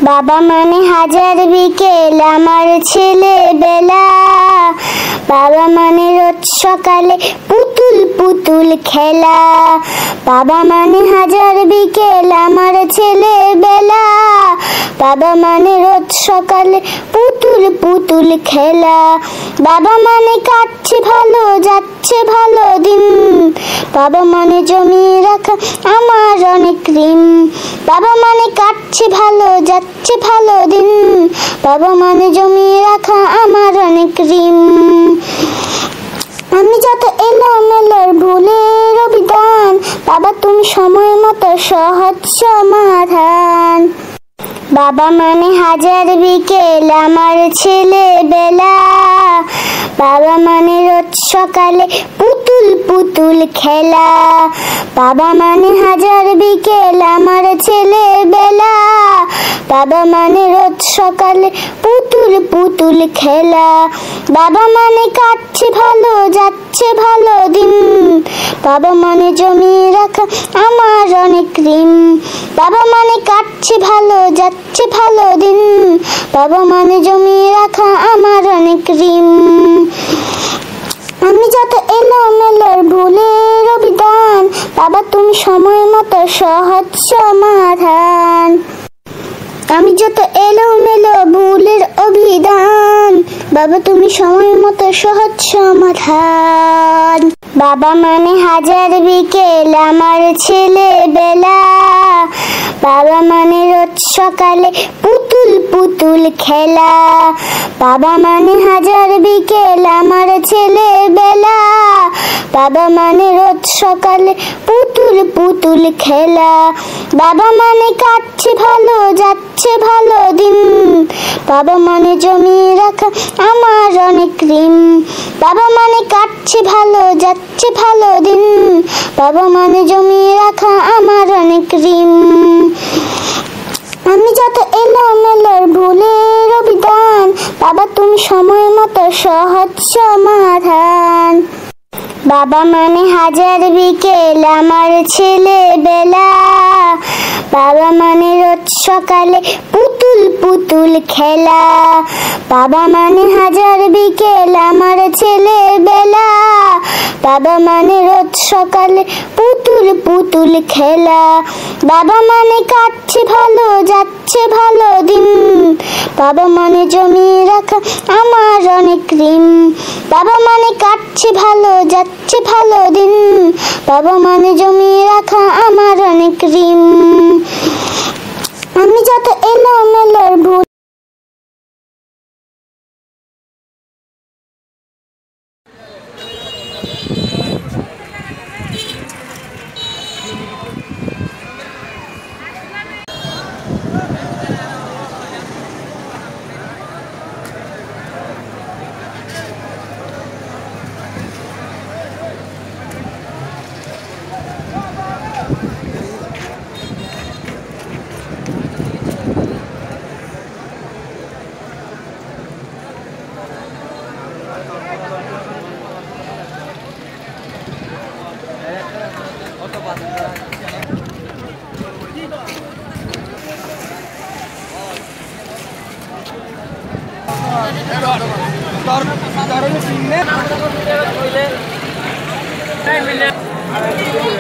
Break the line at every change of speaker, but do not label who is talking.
বাবা মানে হাজার বিকেল আমার ছেলেবেলা, বাবা মানে রোজ সকালে পুতুল পুতুল খেলা। বাবা মানে হাজার বিকেল আমার ছেলেবেলা, বাবা মানে রোজ সকালে পুতুল পুতুল খেলা। বাবা মানে কাটছে ভালো যাচ্ছে ভালো দিন, বাবা মানে জমিয়ে রাখা আমার অনেক ঋণ। বাবা মানে কাটছে ভালো যাচ্ছে ভালো দিন, বাবা মানে জমিয়ে রাখা আমার অনেক ঋণ। আমি যত এলোমেলোর ভুলের অভিধান, বাবা তুমি সময় মতো সহজ সমাধান। বাবা মানে হাজার বিকেল আমার ছেলেবেলা, বাবা মানে রোজ সকালে পুতুল পুতুল খেলা। বাবা মানে হাজার বিকেল আমার ছেলেবেলা, বাবা মানে রোজ সকালে পুতুল পুতুল খেলা। বাবা মানে কাটছে ভালো যাচ্ছে ভালো দিন, বাবা মানে জমিয়ে রাখা আমার অনেক ঋণ। বাবা মানে কাটছে ভালো যাচ্ছে ভালো দিন, বাবা মানে জমিয়ে রাখা আমার অনেক ঋণ। আমি যত এলোমেলোর ভুলের অভিধান, বাবা তুমি সময় মতো সহজ সমাধান। আমি যত এলোমেলো ভুলের অভিধান, বাবা তুমি সময় মতো সহজ সমাধান। বাবা মানে হাজার বিকেল আমার ছেলেবেলা, বাবা মানে রোজ সকালে পুতুল পুতুল খেলা। বাবা মানে হাজার বিকেল আমার ছেলেবেলা, বাবা মানে রোজ সকালে পুতুল পুতুল খেলা। বাবা মানে কাটছে ভালো যাচ্ছে ভালো দিন, বাবা মানে জমিয়ে রাখা আমার অনেক ঋণ। বাবা মানে কাটছে ভালো যাচ্ছে ভালো দিন, বাবা মানে জমিয়ে রাখা আমার অনেক ঋণ। আমি যত এলোমেলোর ভুলের অভিধান, বাবা তুমি সময় মতো সহজ সমাধান। বাবা মানে হাজার বিকেল আমার ছেলেবেলা, বাবা মানে রোজ সকালে পুতুল পুতুল খেলা। বাবা মানে হাজার বিকেল আমার ছেলেবেলা, বাবা মানে রোজ সকালে পুতুল পুতুল খেলা। বাবা মানে কাটছে ভালো যাচ্ছে ভালো দিন, বাবা মানে জমিয়ে রাখা আমার অনেক ঋণ। বাবা মানে কাটছে ভালো যাচ্ছে ভালো দিন, বাবা মানে জমিয়ে রাখা আমার অনেক ঋণ। আমি যত এলোমেলোর ভুল
Tor,